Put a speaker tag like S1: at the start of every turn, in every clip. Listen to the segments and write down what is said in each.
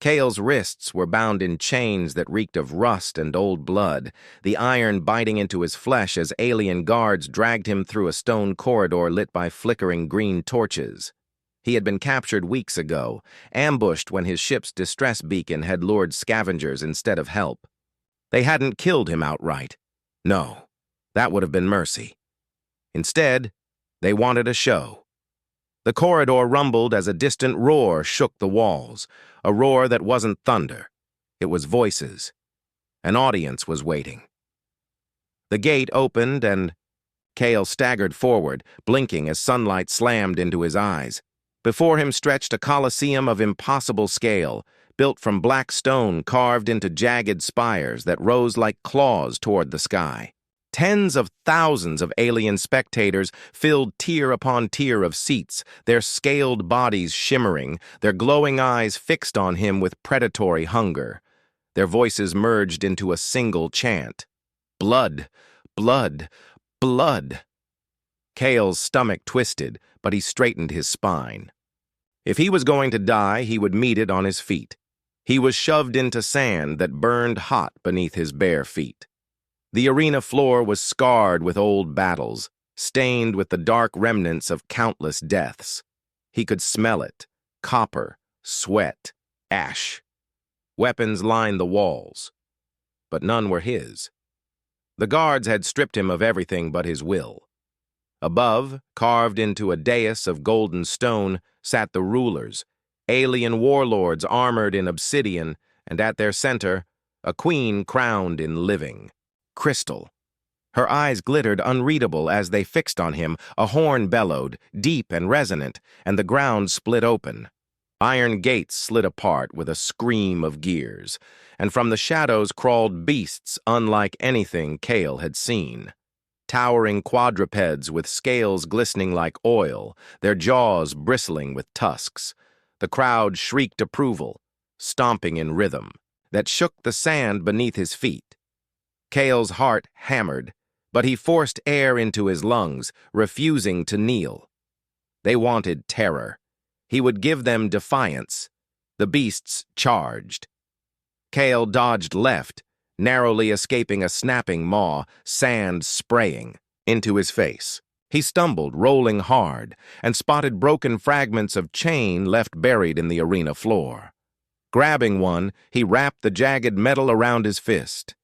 S1: Kale's wrists were bound in chains that reeked of rust and old blood, the iron biting into his flesh as alien guards dragged him through a stone corridor lit by flickering green torches. He had been captured weeks ago, ambushed when his ship's distress beacon had lured scavengers instead of help. They hadn't killed him outright. No, that would have been mercy. Instead, they wanted a show. The corridor rumbled as a distant roar shook the walls, a roar that wasn't thunder. It was voices. An audience was waiting. The gate opened and Kale staggered forward, blinking as sunlight slammed into his eyes. Before him stretched a coliseum of impossible scale, built from black stone carved into jagged spires that rose like claws toward the sky. Tens of thousands of alien spectators filled tier upon tier of seats, their scaled bodies shimmering, their glowing eyes fixed on him with predatory hunger. Their voices merged into a single chant. Blood, blood, blood. Kale's stomach twisted, but he straightened his spine. If he was going to die, he would meet it on his feet. He was shoved into sand that burned hot beneath his bare feet. The arena floor was scarred with old battles, stained with the dark remnants of countless deaths. He could smell it: copper, sweat, ash. Weapons lined the walls, but none were his. The guards had stripped him of everything but his will. Above, carved into a dais of golden stone, sat the rulers, alien warlords armored in obsidian, and at their center, a queen crowned in living. Crystal. Her eyes glittered unreadable as they fixed on him. A horn bellowed, deep and resonant, and the ground split open. Iron gates slid apart with a scream of gears, and from the shadows crawled beasts unlike anything Kale had seen. Towering quadrupeds with scales glistening like oil, their jaws bristling with tusks. The crowd shrieked approval, stomping in rhythm, that shook the sand beneath his feet. Kale's heart hammered, but he forced air into his lungs, refusing to kneel. They wanted terror. He would give them defiance. The beasts charged. Kale dodged left, narrowly escaping a snapping maw, sand spraying into his face. He stumbled, rolling hard, and spotted broken fragments of chain left buried in the arena floor. Grabbing one, he wrapped the jagged metal around his fist.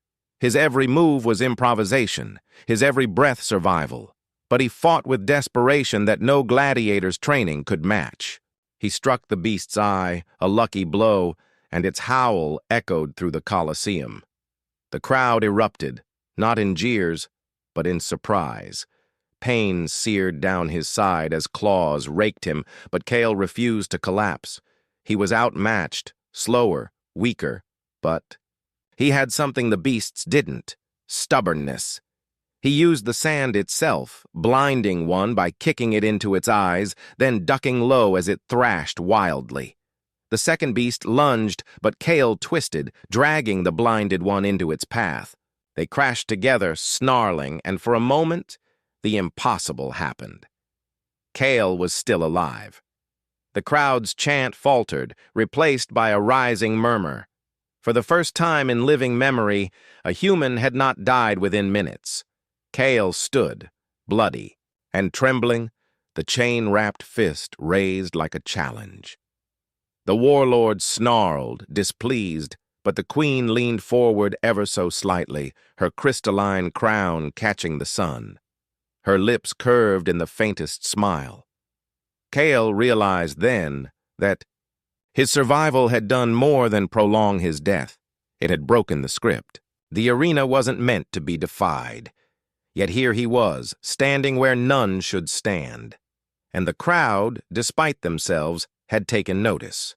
S1: His every move was improvisation, his every breath survival, but he fought with desperation that no gladiator's training could match. He struck the beast's eye, a lucky blow, and its howl echoed through the Colosseum. The crowd erupted, not in jeers, but in surprise. Pain seared down his side as claws raked him, but Kale refused to collapse. He was outmatched, slower, weaker, but he had something the beasts didn't: stubbornness. He used the sand itself, blinding one by kicking it into its eyes, then ducking low as it thrashed wildly. The second beast lunged, but Kale twisted, dragging the blinded one into its path. They crashed together, snarling, and for a moment, the impossible happened. Kale was still alive. The crowd's chant faltered, replaced by a rising murmur. For the first time in living memory, a human had not died within minutes. Kale stood, bloody, and trembling, the chain-wrapped fist raised like a challenge. The warlord snarled, displeased, but the queen leaned forward ever so slightly, her crystalline crown catching the sun. Her lips curved in the faintest smile. Kale realized then that his survival had done more than prolong his death. It had broken the script. The arena wasn't meant to be defied. Yet here he was, standing where none should stand. And the crowd, despite themselves, had taken notice.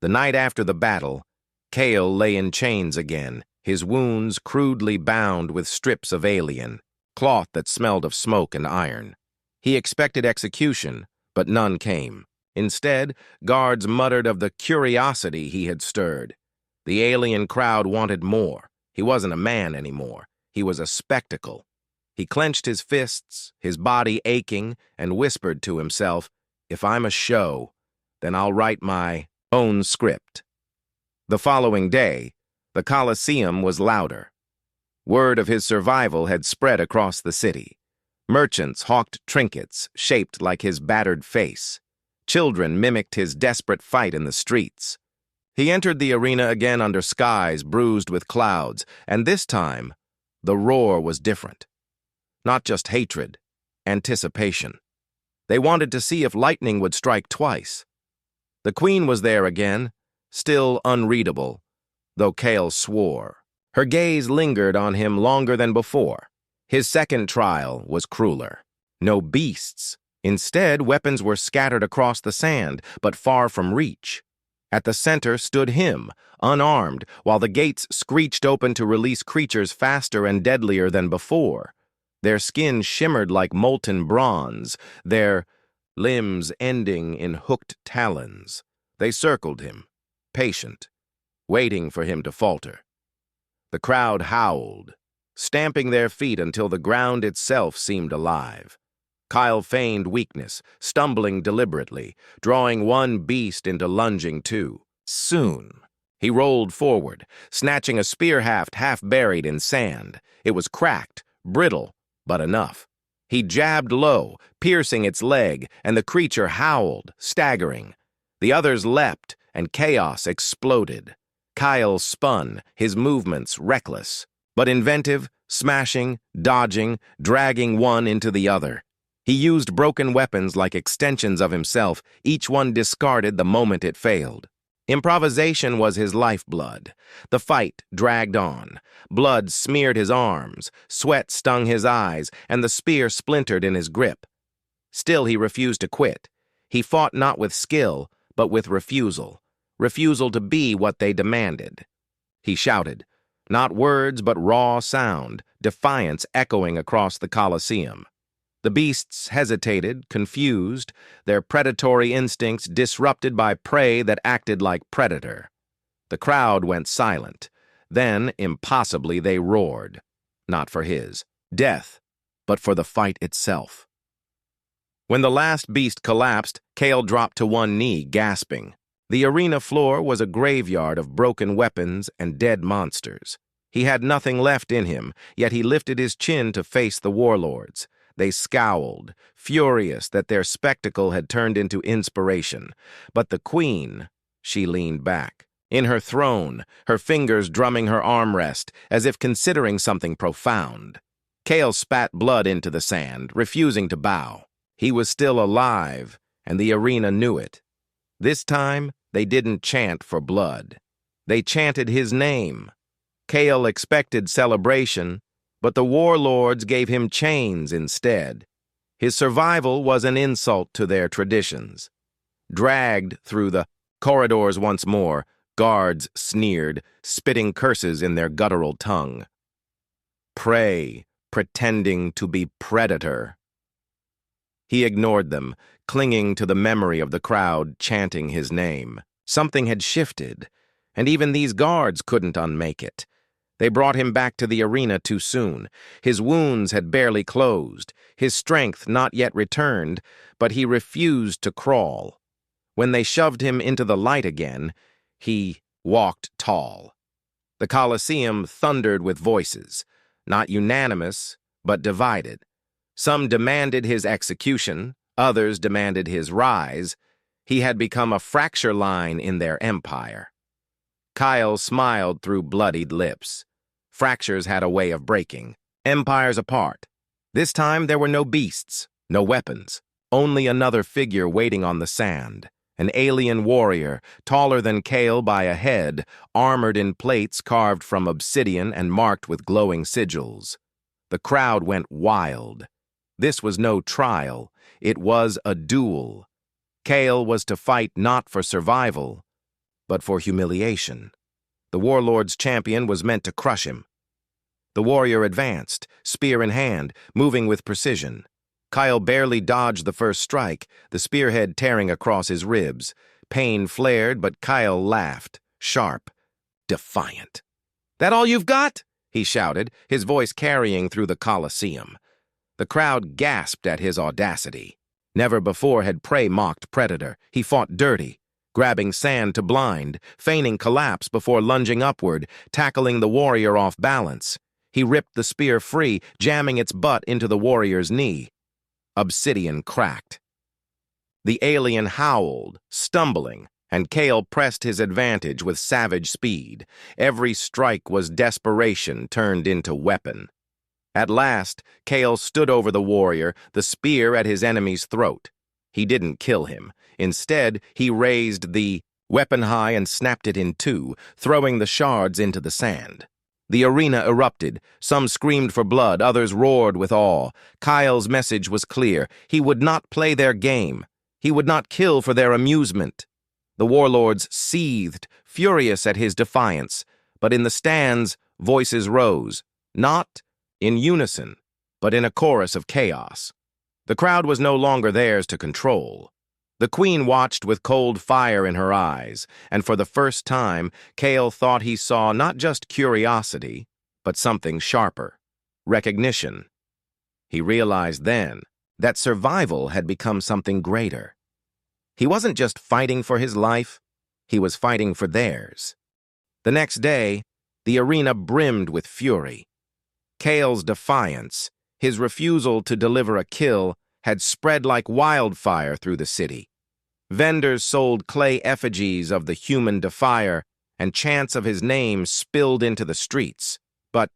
S1: The night after the battle, Kale lay in chains again, his wounds crudely bound with strips of alien, cloth that smelled of smoke and iron. He expected execution, but none came. Instead, guards muttered of the curiosity he had stirred. The alien crowd wanted more. He wasn't a man anymore. He was a spectacle. He clenched his fists, his body aching, and whispered to himself, "If I'm a show, then I'll write my own script." The following day, the Colosseum was louder. Word of his survival had spread across the city. Merchants hawked trinkets shaped like his battered face. Children mimicked his desperate fight in the streets. He entered the arena again under skies bruised with clouds, and this time, the roar was different. Not just hatred, anticipation. They wanted to see if lightning would strike twice. The Queen was there again, still unreadable, though Kale swore. Her gaze lingered on him longer than before. His second trial was crueler. No beasts. Instead, weapons were scattered across the sand, but far from reach. At the center stood him, unarmed, while the gates screeched open to release creatures faster and deadlier than before. Their skin shimmered like molten bronze, their limbs ending in hooked talons. They circled him, patient, waiting for him to falter. The crowd howled, stamping their feet until the ground itself seemed alive. Kyle feigned weakness, stumbling deliberately, drawing one beast into lunging two. Soon, he rolled forward, snatching a spear haft half buried in sand. It was cracked, brittle, but enough. He jabbed low, piercing its leg, and the creature howled, staggering. The others leapt, and chaos exploded. Kyle spun, his movements reckless, but inventive, smashing, dodging, dragging one into the other. He used broken weapons like extensions of himself, each one discarded the moment it failed. Improvisation was his lifeblood. The fight dragged on. Blood smeared his arms, sweat stung his eyes, and the spear splintered in his grip. Still he refused to quit. He fought not with skill, but with refusal. Refusal to be what they demanded. He shouted, not words but raw sound, defiance echoing across the Colosseum. The beasts hesitated, confused, their predatory instincts disrupted by prey that acted like predator. The crowd went silent. Then, impossibly, they roared. Not for his death, but for the fight itself. When the last beast collapsed, Kale dropped to one knee, gasping. The arena floor was a graveyard of broken weapons and dead monsters. He had nothing left in him, yet he lifted his chin to face the warlords. They scowled, furious that their spectacle had turned into inspiration. But the Queen, she leaned back, in her throne, her fingers drumming her armrest, as if considering something profound. Kale spat blood into the sand, refusing to bow. He was still alive, and the arena knew it. This time, they didn't chant for blood. They chanted his name. Kale expected celebration, but the warlords gave him chains instead. His survival was an insult to their traditions. Dragged through the corridors once more, guards sneered, spitting curses in their guttural tongue. Prey, pretending to be predator. He ignored them, clinging to the memory of the crowd chanting his name. Something had shifted, and even these guards couldn't unmake it. They brought him back to the arena too soon. His wounds had barely closed, his strength not yet returned, but he refused to crawl. When they shoved him into the light again, he walked tall. The Colosseum thundered with voices, not unanimous, but divided. Some demanded his execution, others demanded his rise. He had become a fracture line in their empire. Kyle smiled through bloodied lips. Fractures had a way of breaking, empires apart. This time there were no beasts, no weapons, only another figure waiting on the sand. An alien warrior, taller than Kale by a head, armored in plates carved from obsidian and marked with glowing sigils. The crowd went wild. This was no trial, it was a duel. Kale was to fight not for survival, but for humiliation. The warlord's champion was meant to crush him. The warrior advanced, spear in hand, moving with precision. Kyle barely dodged the first strike, the spearhead tearing across his ribs. Pain flared, but Kyle laughed, sharp, defiant. "That all you've got?" he shouted, his voice carrying through the Colosseum. The crowd gasped at his audacity. Never before had prey mocked predator. He fought dirty. grabbing sand to blind, feigning collapse before lunging upward, tackling the warrior off balance. He ripped the spear free, jamming its butt into the warrior's knee. Obsidian cracked. The alien howled, stumbling, and Kale pressed his advantage with savage speed. Every strike was desperation turned into weapon. At last, Kale stood over the warrior, the spear at his enemy's throat. He didn't kill him. Instead, he raised the weapon high and snapped it in two, throwing the shards into the sand. The arena erupted. Some screamed for blood, others roared with awe. Kyle's message was clear. He would not play their game. He would not kill for their amusement. The warlords seethed, furious at his defiance, but in the stands, voices rose, not in unison, but in a chorus of chaos. The crowd was no longer theirs to control. The queen watched with cold fire in her eyes, and for the first time, Kale thought he saw not just curiosity, but something sharper, recognition. He realized then that survival had become something greater. He wasn't just fighting for his life, he was fighting for theirs. The next day, the arena brimmed with fury. Kale's defiance, his refusal to deliver a kill, had spread like wildfire through the city. Vendors sold clay effigies of the human defier, and chants of his name spilled into the streets. But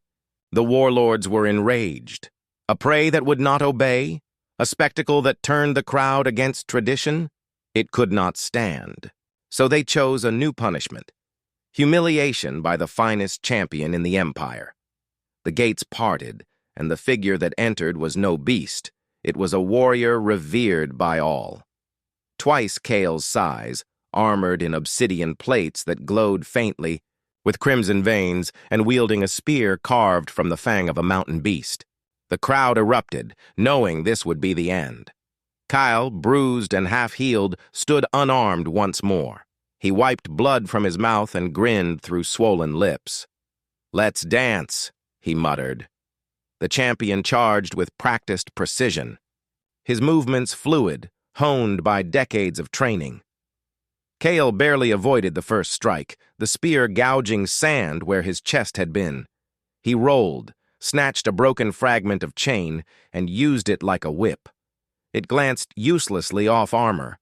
S1: the warlords were enraged. A prey that would not obey? A spectacle that turned the crowd against tradition? It could not stand. So they chose a new punishment: humiliation by the finest champion in the empire. The gates parted, and the figure that entered was no beast. It was a warrior revered by all. Twice Kale's size, armored in obsidian plates that glowed faintly, with crimson veins, and wielding a spear carved from the fang of a mountain beast. The crowd erupted, knowing this would be the end. Kyle, bruised and half-healed, stood unarmed once more. He wiped blood from his mouth and grinned through swollen lips. "Let's dance," he muttered. The champion charged with practiced precision. His movements fluid, honed by decades of training. Kale barely avoided the first strike, the spear gouging sand where his chest had been. He rolled, snatched a broken fragment of chain, and used it like a whip. It glanced uselessly off armor,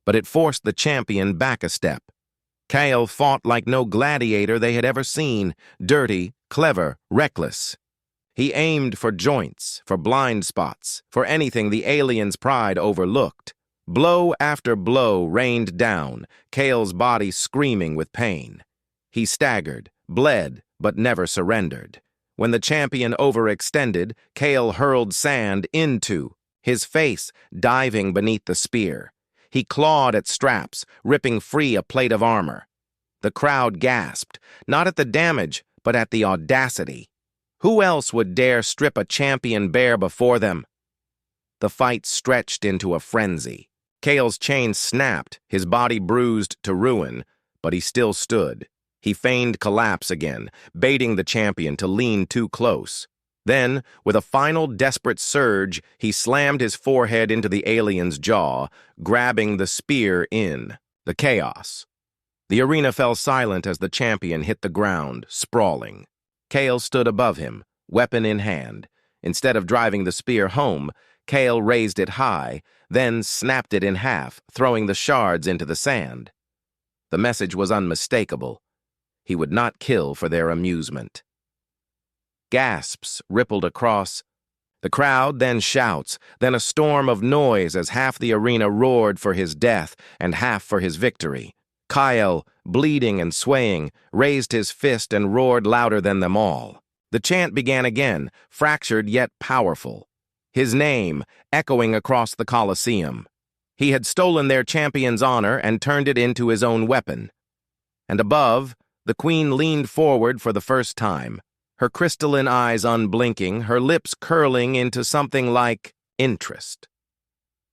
S1: but it forced the champion back a step. Kale fought like no gladiator they had ever seen, dirty, clever, reckless. He aimed for joints, for blind spots, for anything the alien's pride overlooked. Blow after blow rained down, Kale's body screaming with pain. He staggered, bled, but never surrendered. When the champion overextended, Kale hurled sand into his face, diving beneath the spear. He clawed at straps, ripping free a plate of armor. The crowd gasped, not at the damage, but at the audacity. Who else would dare strip a champion bare before them? The fight stretched into a frenzy. Kale's chain snapped, his body bruised to ruin, but he still stood. He feigned collapse again, baiting the champion to lean too close. Then, with a final desperate surge, he slammed his forehead into the alien's jaw, grabbing the spear in the chaos. The arena fell silent as the champion hit the ground, sprawling. Kale stood above him, weapon in hand. Instead of driving the spear home, Kale raised it high, then snapped it in half, throwing the shards into the sand. The message was unmistakable. He would not kill for their amusement. Gasps rippled across the crowd, then shouts, then a storm of noise as half the arena roared for his death and half for his victory. Kyle, bleeding and swaying, raised his fist and roared louder than them all. The chant began again, fractured yet powerful. His name echoing across the Colosseum. He had stolen their champion's honor and turned it into his own weapon. And above, the queen leaned forward for the first time, her crystalline eyes unblinking, her lips curling into something like interest.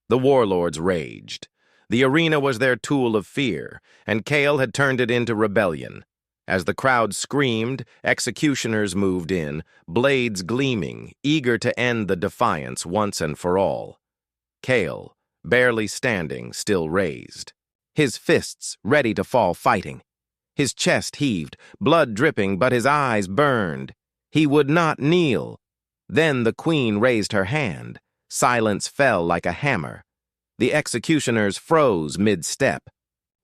S1: The warlords raged. The arena was their tool of fear, and Kale had turned it into rebellion. As the crowd screamed, executioners moved in, blades gleaming, eager to end the defiance once and for all. Kale, barely standing, still raised. his fists ready to fall fighting. His chest heaved, blood dripping, but his eyes burned. He would not kneel. Then the queen raised her hand. Silence fell like a hammer. The executioners froze mid-step.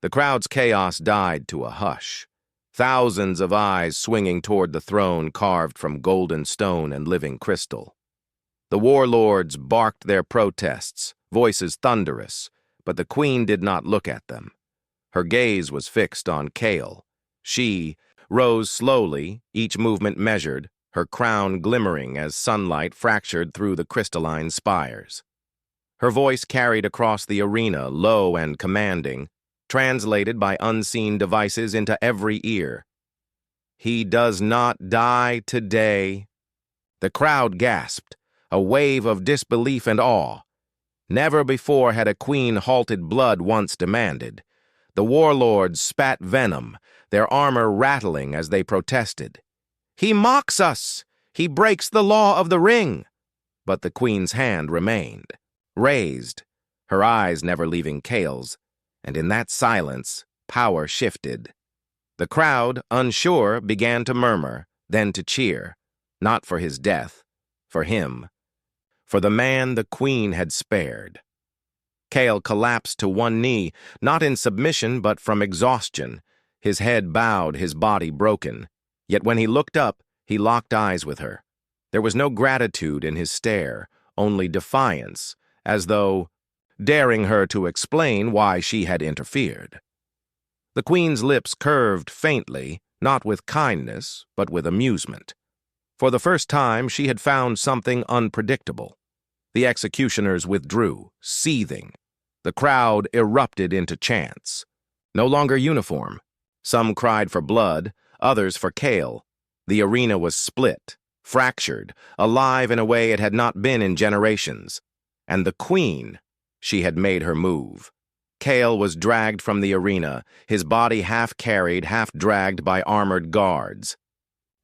S1: The crowd's chaos died to a hush. Thousands of eyes swinging toward the throne carved from golden stone and living crystal. The warlords barked their protests, voices thunderous, but the queen did not look at them. Her gaze was fixed on Kale. She rose slowly, each movement measured, her crown glimmering as sunlight fractured through the crystalline spires. Her voice carried across the arena, low and commanding, translated by unseen devices into every ear. "He does not die today." The crowd gasped, a wave of disbelief and awe. Never before had a queen halted blood once demanded. The warlords spat venom, their armor rattling as they protested. "He mocks us! He breaks the law of the ring!" But the queen's hand remained, raised, her eyes never leaving Kale's, and in that silence, power shifted. The crowd, unsure, began to murmur, then to cheer, not for his death, for him, for the man the queen had spared. Kale collapsed to one knee, not in submission but from exhaustion, his head bowed, his body broken. Yet when he looked up, he locked eyes with her. There was no gratitude in his stare, only defiance, as though daring her to explain why she had interfered. The queen's lips curved faintly, not with kindness, but with amusement. For the first time, she had found something unpredictable. The executioners withdrew, seething. The crowd erupted into chants. No longer uniform. Some cried for blood, others for Kale. The arena was split, fractured, alive in a way it had not been in generations. And the queen, she had made her move. Kale was dragged from the arena, his body half carried, half dragged by armored guards.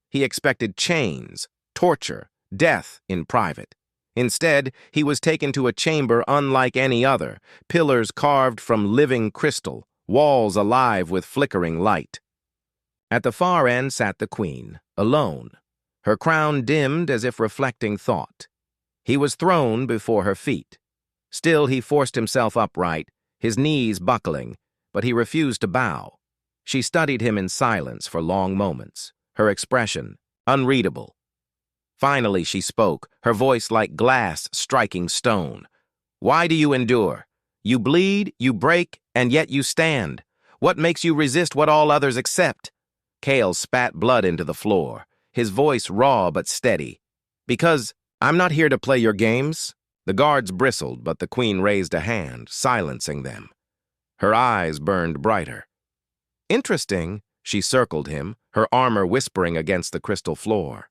S1: He expected chains, torture, death in private. Instead, he was taken to a chamber unlike any other, pillars carved from living crystal, walls alive with flickering light. At the far end sat the queen, alone, her crown dimmed as if reflecting thought. He was thrown before her feet. Still he forced himself upright, his knees buckling, but he refused to bow. She studied him in silence for long moments, her expression unreadable. Finally she spoke, her voice like glass striking stone. "Why do you endure? You bleed, you break, and yet you stand. What makes you resist what all others accept?" Kale spat blood into the floor, his voice raw but steady. "Because I'm not here to play your games." The guards bristled, but the queen raised a hand, silencing them. Her eyes burned brighter. "Interesting," she circled him, her armor whispering against the crystal floor.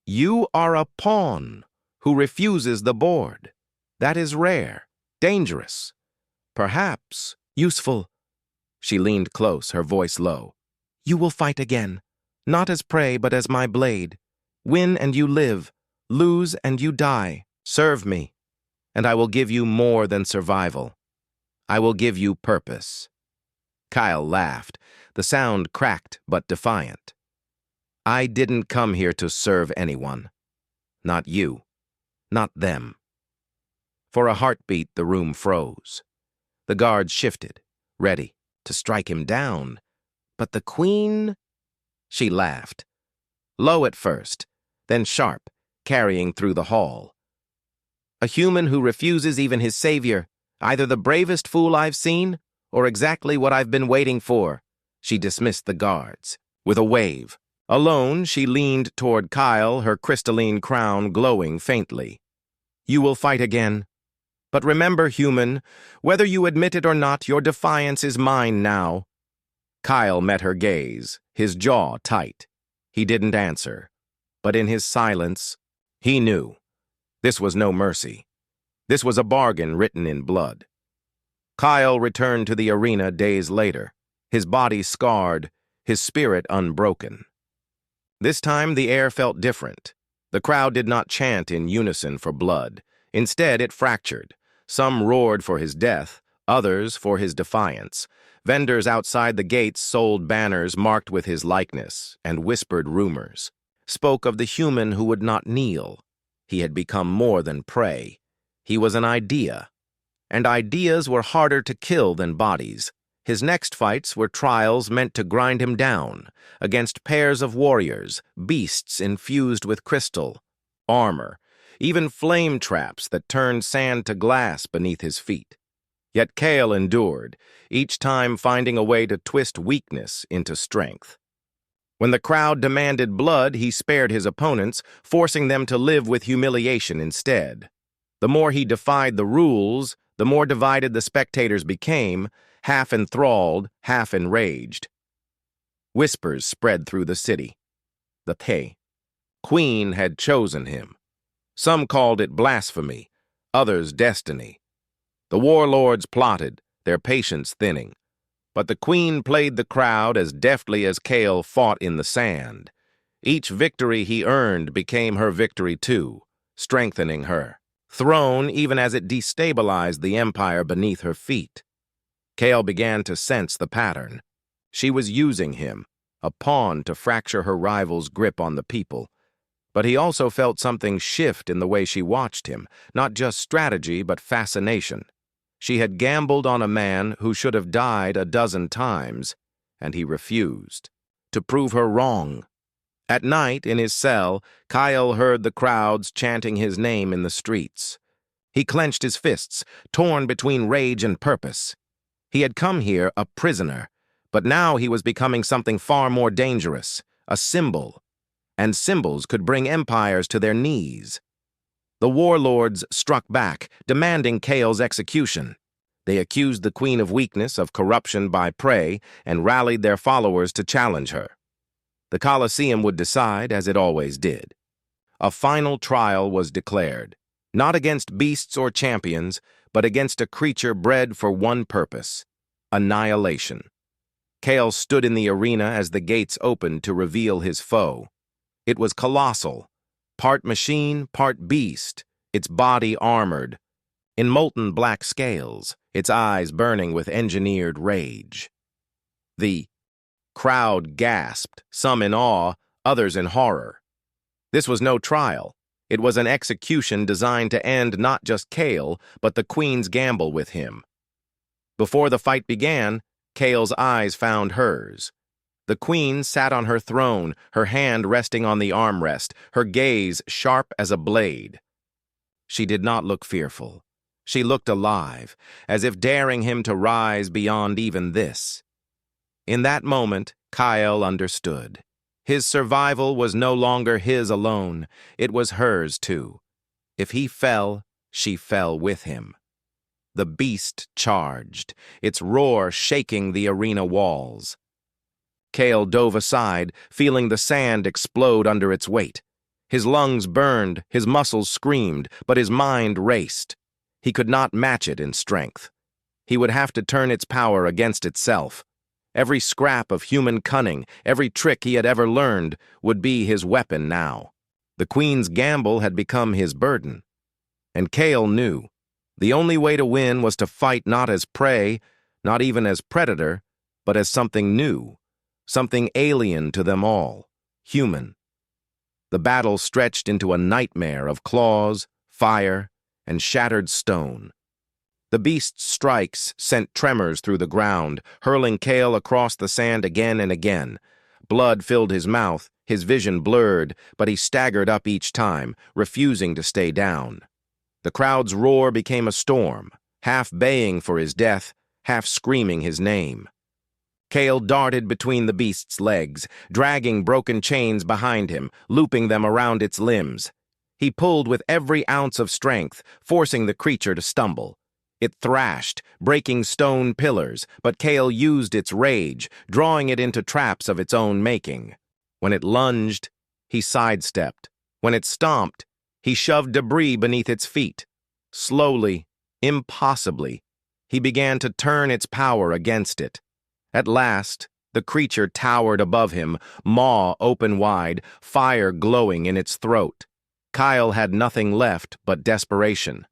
S1: "You are a pawn who refuses the board. That is rare, dangerous, perhaps useful." She leaned close, her voice low. "You will fight again, not as prey but as my blade. Win and you live, lose and you die. Serve me, and I will give you more than survival. I will give you purpose." Kyle laughed, the sound cracked but defiant. "I didn't come here to serve anyone. Not you. Not them." For a heartbeat, the room froze. The guards shifted, ready to strike him down. But the queen? She laughed. Low at first, then sharp, carrying through the hall. "A human who refuses even his savior, either the bravest fool I've seen, or exactly what I've been waiting for." She dismissed the guards. With a wave, alone, she leaned toward Kyle, her crystalline crown glowing faintly. "You will fight again. But remember, human, whether you admit it or not, your defiance is mine now." Kyle met her gaze, his jaw tight. He didn't answer, but in his silence, he knew. This was no mercy. This was a bargain written in blood. Kyle returned to the arena days later, his body scarred, his spirit unbroken. This time the air felt different. The crowd did not chant in unison for blood. Instead, it fractured. Some roared for his death, others for his defiance. Vendors outside the gates sold banners marked with his likeness and whispered rumors, spoke of the human who would not kneel. He had become more than prey. He was an idea, and ideas were harder to kill than bodies. His next fights were trials meant to grind him down, against pairs of warriors, beasts infused with crystal, armor, even flame traps that turned sand to glass beneath his feet. Yet Kale endured, each time finding a way to twist weakness into strength. When the crowd demanded blood, he spared his opponents, forcing them to live with humiliation instead. The more he defied the rules, the more divided the spectators became, half enthralled, half enraged. Whispers spread through the city. The Queen had chosen him. Some called it blasphemy, others destiny. The warlords plotted, their patience thinning. But the Queen played the crowd as deftly as Kale fought in the sand. Each victory he earned became her victory too, strengthening her throne even as it destabilized the empire beneath her feet. Kale began to sense the pattern. She was using him, a pawn to fracture her rival's grip on the people. But he also felt something shift in the way she watched him, not just strategy but fascination. She had gambled on a man who should have died a dozen times, and he refused to prove her wrong. At night, in his cell, Kyle heard the crowds chanting his name in the streets. He clenched his fists, torn between rage and purpose. He had come here a prisoner, but now he was becoming something far more dangerous, a symbol. And symbols could bring empires to their knees. The warlords struck back, demanding Kale's execution. They accused the Queen of weakness, of corruption by prey, and rallied their followers to challenge her. The Colosseum would decide, as it always did. A final trial was declared, not against beasts or champions, but against a creature bred for one purpose: annihilation. Kale stood in the arena as the gates opened to reveal his foe. It was colossal, part machine, part beast, its body armored, in molten black scales, its eyes burning with engineered rage. The crowd gasped, some in awe, others in horror. This was no trial. It was an execution designed to end not just Kale, but the Queen's gamble with him. Before the fight began, Kale's eyes found hers. The Queen sat on her throne, her hand resting on the armrest, her gaze sharp as a blade. She did not look fearful. She looked alive, as if daring him to rise beyond even this. In that moment, Kyle understood. His survival was no longer his alone. It was hers too. If he fell, she fell with him. The beast charged, its roar shaking the arena walls. Kale dove aside, feeling the sand explode under its weight. His lungs burned, his muscles screamed, but his mind raced. He could not match it in strength. He would have to turn its power against itself. Every scrap of human cunning, every trick he had ever learned, would be his weapon now. The Queen's gamble had become his burden. And Kale knew. The only way to win was to fight not as prey, not even as predator, but as something new. Something alien to them all, human. The battle stretched into a nightmare of claws, fire, and shattered stone. The beast's strikes sent tremors through the ground, hurling Kale across the sand again and again. Blood filled his mouth, his vision blurred, but he staggered up each time, refusing to stay down. The crowd's roar became a storm, half baying for his death, half screaming his name. Kale darted between the beast's legs, dragging broken chains behind him, looping them around its limbs. He pulled with every ounce of strength, forcing the creature to stumble. It thrashed, breaking stone pillars, but Kale used its rage, drawing it into traps of its own making. When it lunged, he sidestepped. When it stomped, he shoved debris beneath its feet. Slowly, impossibly, he began to turn its power against it. At last, the creature towered above him, maw open wide, fire glowing in its throat. Kyle had nothing left but desperation.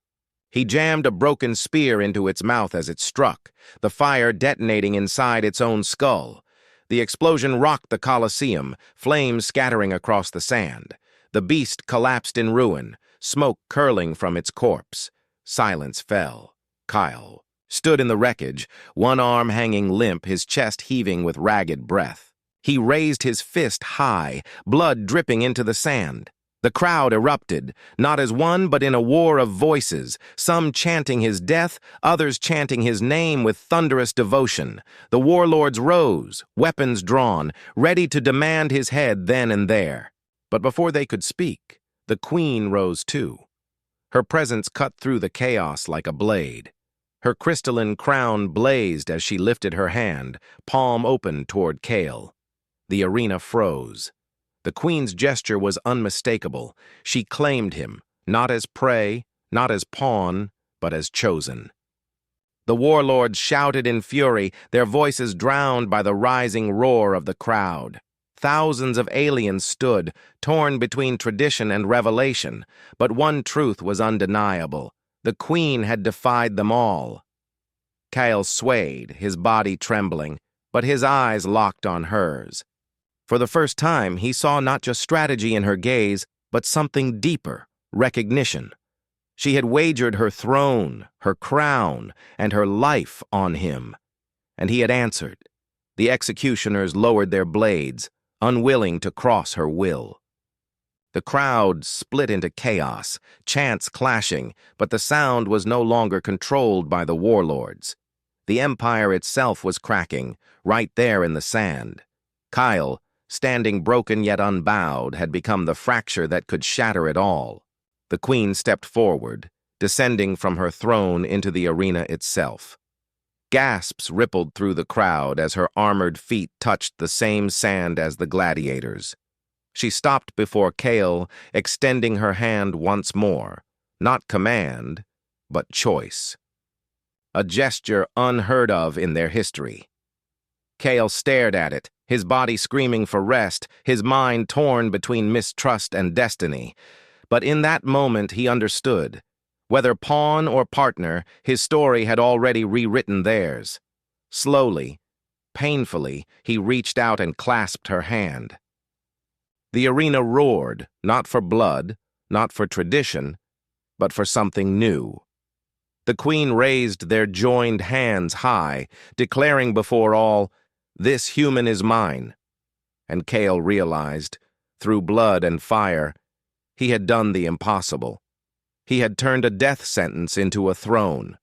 S1: He jammed a broken spear into its mouth as it struck, the fire detonating inside its own skull. The explosion rocked the Colosseum, flames scattering across the sand. The beast collapsed in ruin, smoke curling from its corpse. Silence fell. Kyle stood in the wreckage, one arm hanging limp, his chest heaving with ragged breath. He raised his fist high, blood dripping into the sand. The crowd erupted, not as one but in a war of voices, some chanting his death, others chanting his name with thunderous devotion. The warlords rose, weapons drawn, ready to demand his head then and there. But before they could speak, the queen rose too. Her presence cut through the chaos like a blade. Her crystalline crown blazed as she lifted her hand, palm open toward Kale. The arena froze. The queen's gesture was unmistakable. She claimed him, not as prey, not as pawn, but as chosen. The warlords shouted in fury, their voices drowned by the rising roar of the crowd. Thousands of aliens stood, torn between tradition and revelation, but one truth was undeniable. The queen had defied them all. Kyle swayed, his body trembling, but his eyes locked on hers. For the first time, he saw not just strategy in her gaze, but something deeper, recognition. She had wagered her throne, her crown, and her life on him. And he had answered. The executioners lowered their blades, unwilling to cross her will. The crowd split into chaos, chants clashing, but the sound was no longer controlled by the warlords. The empire itself was cracking, right there in the sand. Kyle, standing broken yet unbowed, had become the fracture that could shatter it all. The queen stepped forward, descending from her throne into the arena itself. Gasps rippled through the crowd as her armored feet touched the same sand as the gladiators. She stopped before Kale, extending her hand once more, not command, but choice. A gesture unheard of in their history. Kale stared at it, his body screaming for rest, his mind torn between mistrust and destiny. But in that moment he understood. Whether pawn or partner, his story had already rewritten theirs. Slowly, painfully, he reached out and clasped her hand. The arena roared, not for blood, not for tradition, but for something new. The queen raised their joined hands high, declaring before all, "This human is mine." And Kale realized, through blood and fire, he had done the impossible. He had turned a death sentence into a throne.